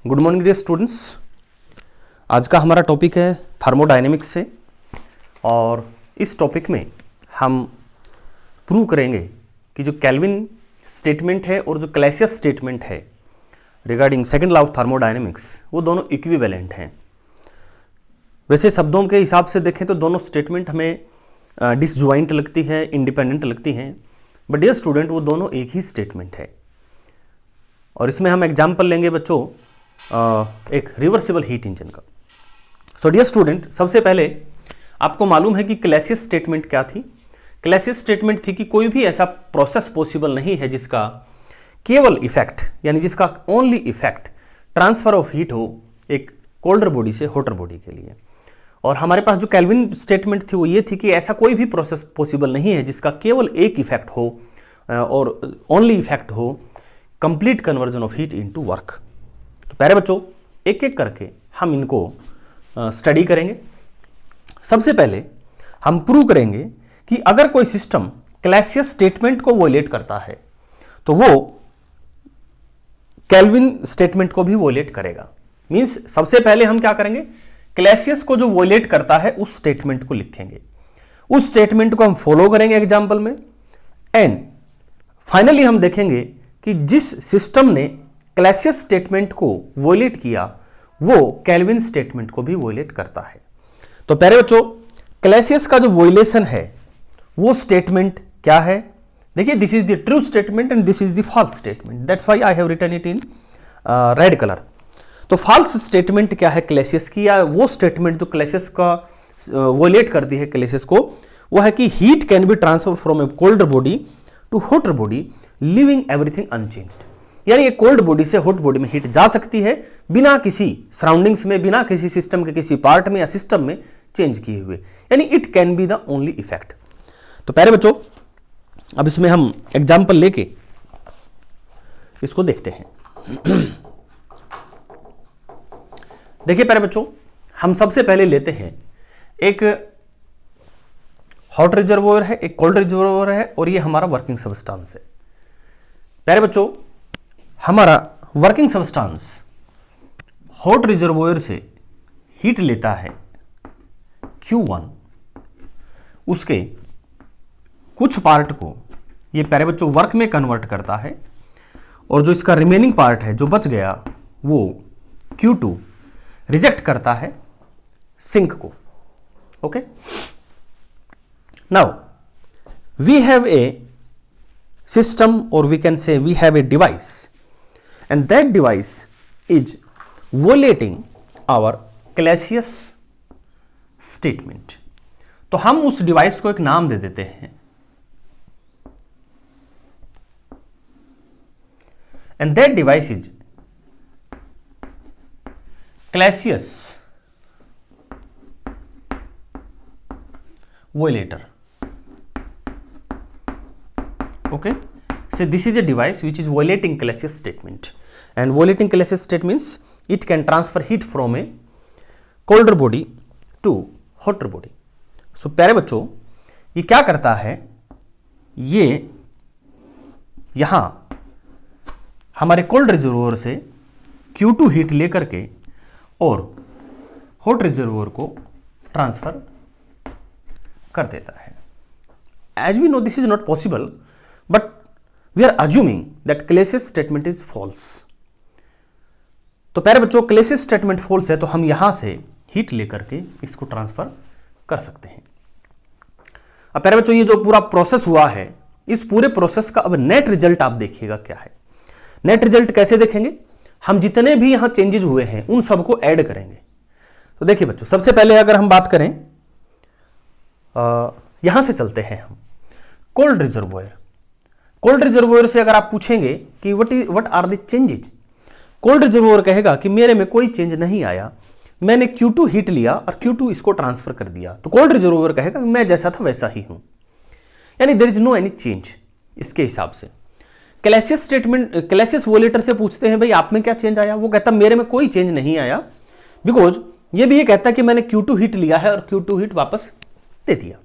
Good morning dear students. आज का हमारा टॉपिक है थर्मोडायनेमिक्स से, और इस टॉपिक में हम प्रूव करेंगे कि जो केल्विन स्टेटमेंट है और जो क्लैसियस स्टेटमेंट है regarding second law of thermodynamics वो दोनों इक्विवेलेंट हैं। वैसे शब्दों के हिसाब से देखें तो दोनों स्टेटमेंट हमें डिसजॉइंट लगती है, इंडिपेंडेंट लगती हैं, बट डियर स्टूडेंट वो दोनों एक ही स्टेटमेंट है। और इसमें हम एग्जाम्पल लेंगे बच्चों एक रिवर्सिबल हीट इंजन का। सो डियर स्टूडेंट, सबसे पहले आपको मालूम है कि क्लैसियस स्टेटमेंट क्या थी। क्लैसियस स्टेटमेंट थी कि कोई भी ऐसा प्रोसेस पॉसिबल नहीं है जिसका केवल इफेक्ट यानी जिसका only effect transfer of heat हो एक कोल्डर बॉडी से हॉटर बॉडी के लिए। और हमारे पास जो केल्विन स्टेटमेंट थी वो ये थी कि ऐसा कोई भी प्रोसेस पॉसिबल नहीं है जिसका केवल एक इफेक्ट हो और ओनली इफेक्ट हो complete conversion of heat into work. तो पहले बच्चों एक एक करके हम इनको स्टडी करेंगे। सबसे पहले हम प्रूव करेंगे कि अगर कोई सिस्टम क्लैसियस स्टेटमेंट को वोलेट करता है तो वो केल्विन स्टेटमेंट को भी वोलेट करेगा। मींस सबसे पहले हम क्या करेंगे, क्लैसियस को जो वोलेट करता है उस स्टेटमेंट को लिखेंगे, उस स्टेटमेंट को हम फॉलो करेंगे एग्जाम्पल में, एंड फाइनली हम देखेंगे कि जिस सिस्टम ने क्लैसियस स्टेटमेंट को वोलेट किया वो केल्विन स्टेटमेंट को भी वोलेट करता है। तो पहले बच्चों क्लैसियस का जो वोलेशन है वो स्टेटमेंट क्या है, देखिए this is the true statement and this is the false statement, that's why I have written it in red colour. तो फॉल्स स्टेटमेंट क्या है क्लैसियस की, या वो स्टेटमेंट जो क्लैसियस का वोलेट करती है क्लैसियस को, वो है कि heat can be transfer from a colder body to hotter body living everything unchanged. यानी एक कोल्ड बॉडी से हॉट बॉडी में हीट जा सकती है बिना किसी सराउंडिंग्स में, बिना किसी सिस्टम के किसी पार्ट में या सिस्टम में चेंज किए हुए, यानी it can be the only effect. तो पहले बच्चों अब इसमें हम एग्जाम्पल लेके इसको देखते हैं। देखिए पहले बच्चों हम सबसे पहले लेते हैं एक हॉट रिजर्वोयर है, एक कोल्ड रिजर्वोयर है, और ये हमारा वर्किंग सबस्टेंस है। पहले बच्चों हमारा वर्किंग सबस्टेंस हॉट रिजर्वोयर से हीट लेता है Q1, उसके कुछ पार्ट को ये पहले बच्चों वर्क में कन्वर्ट करता है, और जो इसका रिमेनिंग पार्ट है जो बच गया वो Q2 रिजेक्ट करता है सिंक को। Okay, now we have a system, or we can say we have a device, and that device is violating our Clausius statement। तो हम उस डिवाइस को एक नाम दे देते हैं, and that device is Clausius violator। Okay, so this is a device which is violating Clausius statement, and violating Clausius statement means it can transfer heat from a colder body to hotter body। so प्यारे बच्चों ये क्या करता है, ये यहां हमारे cold reservoir से Q2 हीट लेकर के और हॉट रिजर्वोयर को ट्रांसफर कर देता है। As we know this is not possible, but we are assuming that Clausius statement is false। तो पहले बच्चों Clausius statement false है तो हम यहां से हीट लेकर के इसको ट्रांसफर कर सकते हैं। अब पहले बच्चों ये जो पूरा प्रोसेस हुआ है, इस पूरे प्रोसेस का अब नेट रिजल्ट आप देखिएगा क्या है। नेट रिजल्ट कैसे देखेंगे, हम जितने भी यहां चेंजेस हुए हैं उन सबको ऐड करेंगे। तो देखिए बच्चों सबसे पहले अगर हम बात करें यहां से चलते हैं हम कोल्ड रिजर्वोयर। कोल्ड रिजर्वोयर से अगर आप पूछेंगे कि what are the changes, cold reservoir कहेगा कि मेरे में कोई चेंज नहीं आया, मैंने Q2 हीट लिया और Q2 इसको ट्रांसफर कर दिया। तो कोल्ड रिजर्वोयर कहेगा मैं जैसा था वैसा ही हूं, यानी there is no any change. इसके हिसाब से क्लैसियस स्टेटमेंट, क्लैसियस वोलेटर से पूछते हैं भाई आप में क्या चेंज आया, वो कहता मेरे में कोई चेंज नहीं आया, बिकॉज ये भी ये कहता कि मैंने Q2 हीट लिया है और Q2 हीट वापस दे दिया।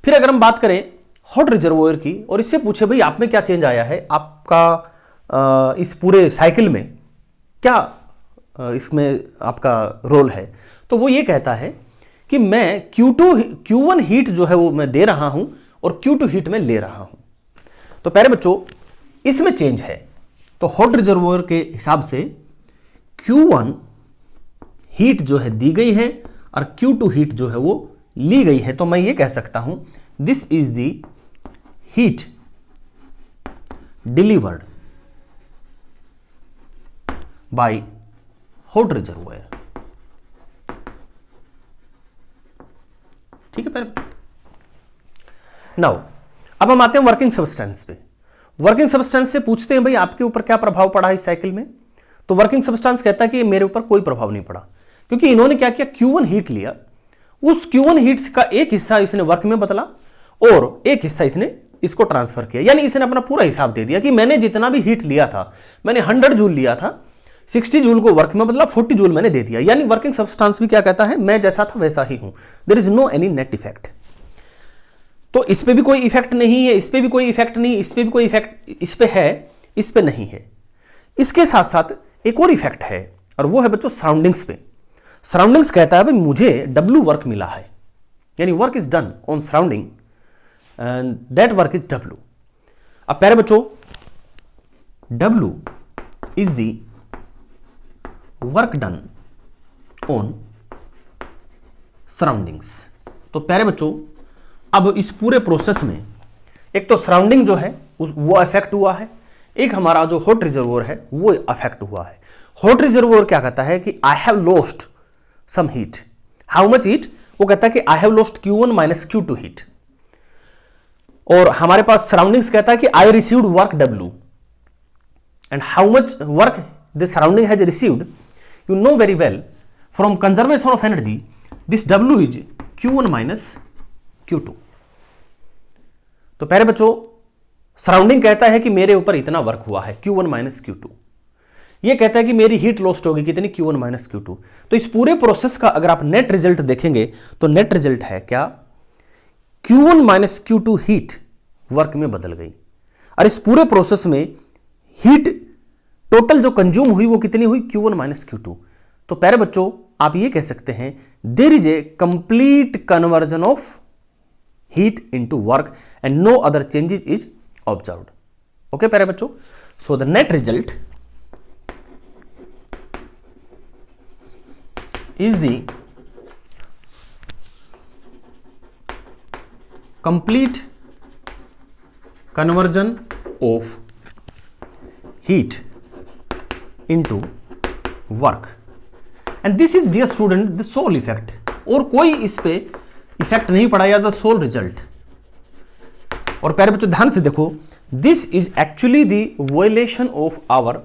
फिर अगर हम बात करें हॉट रिजर्वोयर की और इससे पूछे भाई आप में क्या चेंज आया है आपका इस पूरे साइकिल में, क्या इसमें आपका रोल है? तो वो ये कहता है कि मैं Q1 हीट जो है वो मैं दे रहा हूं और Q2 हीट में ले रहा हूं। तो प्यारे बच्चों, इसमें चेंज है। तो हॉट रिजर्वोयर के हिसाब से Q1 हीट जो है दी गई है और Q2 हीट जो है वो ली गई है। तो मैं ये कह सकता हूं this is the heat delivered by hot reservoir. ठीक है प्यारे। नाउ अब हम आते हैं वर्किंग सब्सटेंस पे। वर्किंग सब्सटेंस से पूछते हैं भाई आपके ऊपर क्या प्रभाव पड़ा इस साइकिल में। तो वर्किंग सब्सटेंस कहता है कि मेरे ऊपर कोई प्रभाव नहीं पड़ा, क्योंकि इन्होंने क्या किया, Q1 हीट लिया, उस Q1 हीट्स का एक हिस्सा इसने वर्क में बदला और एक हिस्सा इसने इसको ट्रांसफर किया। यानी इसने अपना पूरा हिसाब दे दिया कि मैंने जितना भी हीट लिया था, मैंने 100 जूल लिया था, 60 जूल को वर्क में बदला, 40 जूल मैंने दे दिया। यानी वर्किंग सब्सटेंस भी क्या कहता है, मैं जैसा था वैसा ही हूं, there is no any net effect. तो इस पे भी कोई इफेक्ट नहीं है, इस पे भी कोई इफेक्ट नहीं, इस पे भी कोई इफेक्ट, इस पे है, इस पे नहीं है। इसके साथ साथ एक और इफेक्ट है और वो है बच्चों सराउंडिंग्स पे। सराउंडिंग्स कहता है भाई मुझे W वर्क मिला है, यानी work is done on surrounding and that work is W। अब प्यारे बच्चों, W is the work done on surroundings. तो प्यारे बच्चों, अब इस पूरे प्रोसेस में एक तो सराउंडिंग जो है वो अफेक्ट हुआ है, एक हमारा जो हॉट रिजर्वोयर है वो अफेक्ट हुआ है। हॉट रिजर्वोयर क्या कहता है कि I have lost some heat. How much heat? वो कहता है कि I have lost Q1 minus Q2 heat. और हमारे पास सराउंडिंग्स कहता है कि I received work W and how much work the surrounding has received, you know very well from conservation of energy this W is Q1 minus Q2। तो प्यारे बच्चों, surrounding कहता है कि मेरे ऊपर इतना वर्क हुआ है Q1 माइनस Q2, ये कहता है कि मेरी हीट लॉस्ट होगी कितनी, Q1 माइनस Q2। तो इस पूरे प्रोसेस का अगर आप नेट रिजल्ट देखेंगे तो नेट रिजल्ट है क्या, Q1 minus Q2 heat work में बदल गई और इस पूरे प्रोसेस में हीट टोटल जो कंज्यूम हुई वो कितनी हुई, Q1 माइनस Q2। तो प्यारे बच्चों, आप ये कह सकते हैं there is a complete conversion of heat into work and no other changes is observed. Okay प्यारे बच्चों, so the net result is the complete conversion of heat into work and this is dear student the sole effect। और कोई इस पे effect नहीं पड़ा या the soul result. और प्यारे बच्चों ध्यान से देखो, this is actually the violation of our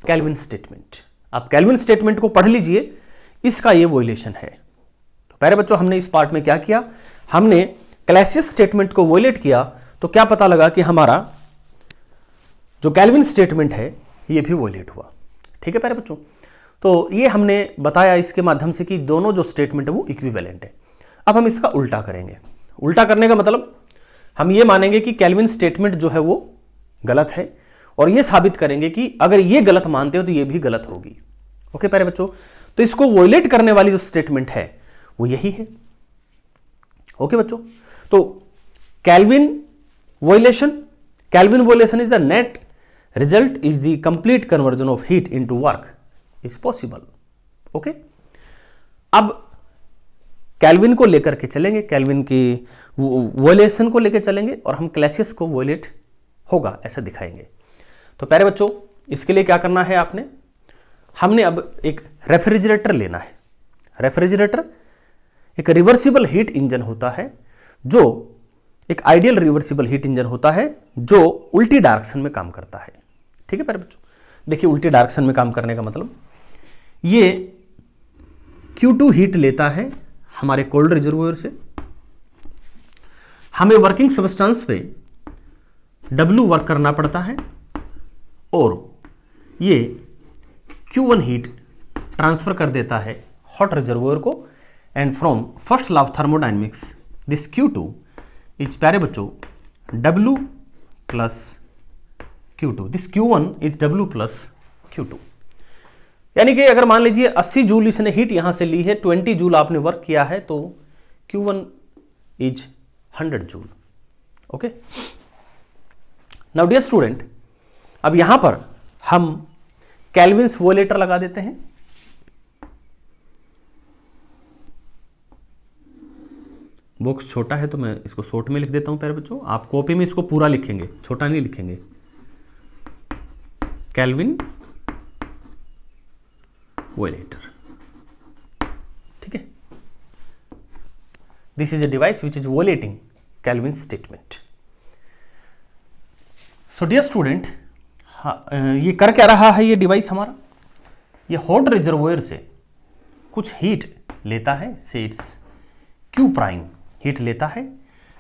Kelvin statement. आप कैल्विन स्टेटमेंट को पढ़ लीजिए, इसका ये वायलेशन है। तो प्यारे बच्चों, हमने इस पार्ट में क्या किया, हमने क्लैसियस स्टेटमेंट को वायलेट किया। तो क्या पता लगा कि हमारा जो कैल्विन स्टेटमेंट है ये भी वायलेट हुआ। ठीक है प्यारे बच्चों, तो ये हमने बताया इसके माध्यम से कि दोनों जो स्टेटमेंट है वो इक्विवेलेंट है। अब हम इसका उल्टा करेंगे। उल्टा करने का मतलब हम ये मानेंगे कि कैल्विन स्टेटमेंट जो है वो गलत है और ये साबित करेंगे कि अगर ये गलत मानते हो तो ये भी गलत होगी। ओके प्यारे बच्चों, तो इसको वायलेट करने वाली जो स्टेटमेंट है वो यही है। ओके बच्चों, तो Kelvin violation is the net result is the complete conversion of heat into work is possible। Okay, अब कैल्विन को लेकर के चलेंगे, कैल्विन की वायलेशन को लेकर चलेंगे और हम क्लैसियस को वायलेट होगा ऐसा दिखाएंगे। तो प्यारे बच्चों, इसके लिए क्या करना है आपने, हमने अब एक रेफ्रिजरेटर लेना है। रेफ्रिजरेटर एक रिवर्सिबल हीट इंजन होता है, जो एक आइडियल रिवर्सिबल हीट इंजन होता है जो उल्टी डायरेक्शन में काम करता है। ठीक है प्यारे बच्चों, देखिए उल्टी डायरेक्शन में काम करने का मतलब ये Q2 हीट लेता है हमारे कोल्ड रिजर्वोयर से, हमें वर्किंग सब्सटेंस पे W वर्क करना पड़ता है और ये Q1 हीट ट्रांसफर कर देता है हॉट रिजर्वोयर को and from first law of thermodynamics this Q2 is प्यारे बच्चों W plus Q2, this Q1 is W plus Q2। यानी कि अगर मान लीजिए 80 जूल इसने हीट यहां से ली है, 20 जूल आपने वर्क किया है, तो Q1 is 100 joule. Okay, now dear student, अब यहां पर हम केल्विन्स वोलेटर लगा देते हैं। बॉक्स छोटा है तो मैं इसको शॉर्ट में लिख देता हूं प्यारे बच्चों, आप कॉपी में इसको पूरा लिखेंगे, छोटा नहीं लिखेंगे। केल्विन वोलेटर, ठीक है। This is a device which is violating Kelvin statement. So dear student, ये कर क्या रहा है ये डिवाइस हमारा, ये हॉट रिजर्वोयर से कुछ हीट लेता है, से इट्स Q प्राइम हीट लेता है,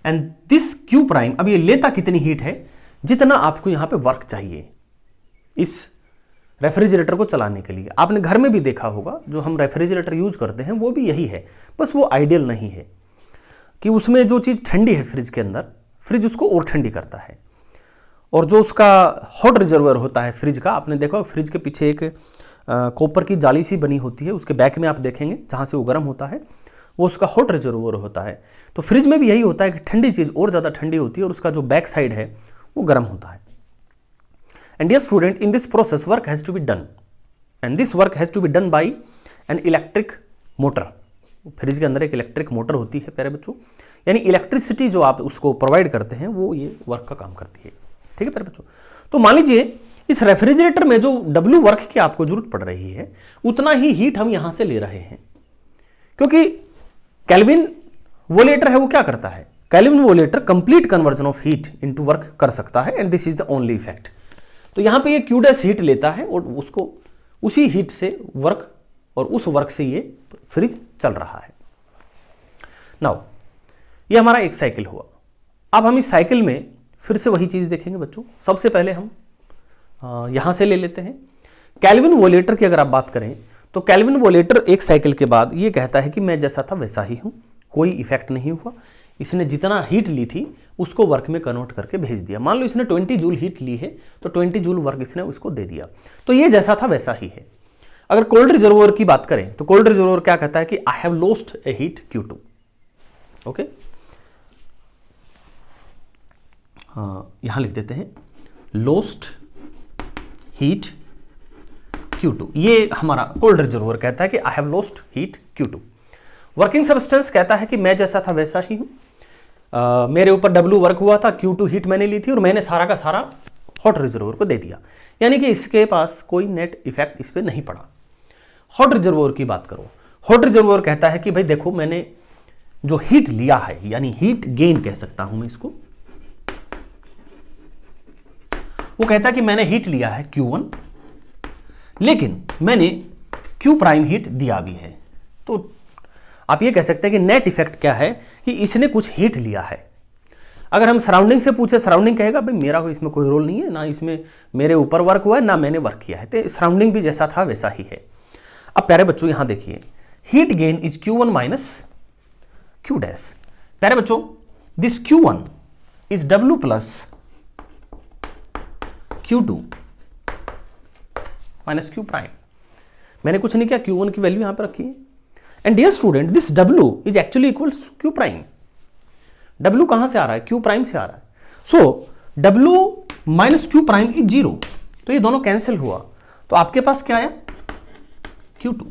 एंड दिस Q प्राइम, अब ये लेता कितनी हीट है, जितना आपको यहां पे वर्क चाहिए इस रेफ्रिजरेटर को चलाने के लिए। आपने घर में भी देखा होगा, जो हम रेफ्रिजरेटर यूज करते हैं वो भी यही है, बस वो आइडियल नहीं है कि उसमें जो चीज़ ठंडी है फ्रिज के अंदर, फ्रिज उसको और ठंडी करता है। और जो उसका हॉट रिजर्वर होता है फ्रिज का, आपने देखा फ्रिज के पीछे एक कॉपर की जाली सी बनी होती है, उसके बैक में आप देखेंगे जहाँ से वो गर्म होता है, वो उसका हॉट रिजर्वर होता है। तो फ्रिज में भी यही होता है कि ठंडी चीज़ और ज़्यादा ठंडी होती है और उसका जो बैक साइड है वो गर्म होता है। And dear student, in this process work has to be done, and this work has to be done by an electric motor। Fridge के अंदर एक इलेक्ट्रिक मोटर होती है प्यारे बच्चों, यानी इलेक्ट्रिसिटी जो आप उसको प्रोवाइड करते हैं वो ये वर्क का काम करती है, ठीक है प्यारे बच्चों। तो मान लीजिए इस रेफ्रिजरेटर में जो W वर्क की आपको जरूरत पड़ रही है, उतना ही हीट हम यहां से ले रहे हैं, क्योंकि केल्विन वोलेटर है वो क्या करता है, Kelvin violator complete conversion of heat into work कर सकता है, and this is the only effect. तो यहां पे ये Q डैश हीट लेता है और उसको उसी हीट से वर्क, और उस वर्क से ये फ्रिज चल रहा है। नाउ ये हमारा एक साइकिल हुआ। अब हम इस साइकिल में फिर से वही चीज देखेंगे बच्चों। सबसे पहले हम यहां से ले लेते हैं केल्विन वोलेटर की। अगर आप बात करें तो केल्विन वोलेटर एक साइकिल के बाद ये कहता है कि मैं जैसा था वैसा ही हूं, कोई इफेक्ट नहीं हुआ, इसने जितना हीट ली थी उसको वर्क में कन्वर्ट करके भेज दिया। मान लो इसने 20 जूल हीट ली है तो 20 जूल वर्क इसने उसको दे दिया, तो ये जैसा था वैसा ही है। अगर कोल्ड रिजर्वोयर की बात करें तो कोल्ड रिजर्वोयर क्या कहता है कि I have lost A heat Q2। Okay, यहां लिख देते हैं लॉस्ट हीट Q2। ये हमारा कोल्ड रिजर्वोयर कहता है कि I have lost heat Q2। Working substance कहता है कि मैं जैसा था वैसा ही हूं, मेरे ऊपर W वर्क हुआ था, Q2 हीट मैंने ली थी और मैंने सारा का सारा हॉट रिजर्वोयर को दे दिया, यानी कि इसके पास कोई नेट इफेक्ट इस पर नहीं पड़ा। हॉट रिजर्वोयर की बात करो, हॉट रिजर्वोयर कहता है कि भाई देखो मैंने जो हीट लिया है, यानी हीट गेन कह सकता हूं मैं इसको, वो कहता है कि मैंने हीट लिया है Q1, लेकिन मैंने Q प्राइम हीट दिया भी है। तो आप ये कह सकते हैं कि नेट इफेक्ट क्या है कि इसने कुछ हीट लिया है। अगर हम सराउंडिंग से पूछे, सराउंडिंग कहेगा भाई मेरा इसमें कोई रोल नहीं है, ना इसमें मेरे ऊपर वर्क हुआ है ना मैंने वर्क किया है, तो सराउंडिंग भी जैसा था वैसा ही है। अब प्यारे बच्चों यहां देखिए, heat gain is Q1 minus Q dash. प्यारे बच्चों this Q1 is W plus Q2 minus Q prime. मैंने कुछ नहीं किया, Q1 की वैल्यू यहां पर रखी है, and dear student this W is actually equals Q prime. W कहां से आ रहा है, Q प्राइम से आ रहा है। सो W minus Q prime is 0, तो ये दोनों कैंसिल हुआ, तो आपके पास क्या आया Q2।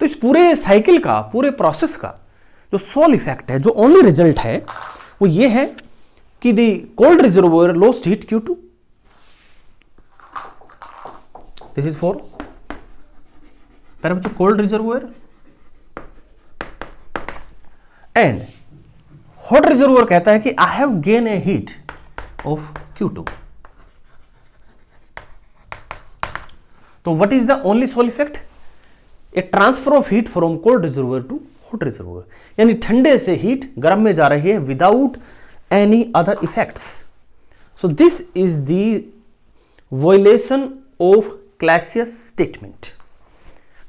तो इस पूरे साइकिल का, पूरे प्रोसेस का जो सोल इफेक्ट है, जो ओनली रिजल्ट है, वो ये है कि the cold reservoir lost heat Q2। This is for पहले बच्चों cold reservoir, and hot reservoir कहता है कि I have gain a heat of Q2। तो what is the only sole effect, a transfer of heat from cold reservoir to hot reservoir, यानी ठंडे से heat गर्म में जा रही है without any other effects. So this is the violation of Clausius statement.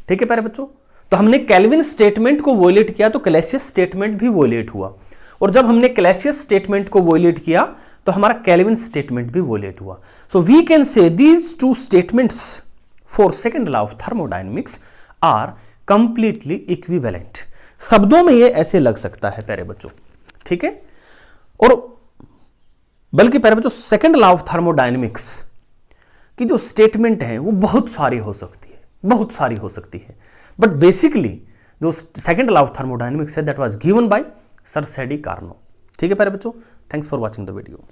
ठीक है प्यारे बच्चों, तो हमने केल्विन स्टेटमेंट को वॉयलेट किया तो क्लैसियस स्टेटमेंट भी वॉयलेट हुआ, और जब हमने क्लैसियस स्टेटमेंट को वॉयलेट किया तो हमारा केल्विन स्टेटमेंट भी वॉयलेट हुआ। So we can say these two statements for second law of thermodynamics are completely equivalent. शब्दों में ये ऐसे लग सकता है प्यारे बच्चों, ठीक है, और बल्कि प्यारे बच्चों सेकेंड लॉ ऑफ थर्मोडायनेमिक्स की जो स्टेटमेंट है वो बहुत सारी हो सकती है, बहुत सारी हो सकती है, बट बेसिकली जो सेकेंड लॉ ऑफ थर्मोडायनेमिक्स है that was given by sir Sadi Carnot. ठीक है प्यारे बच्चों, thanks for watching the video.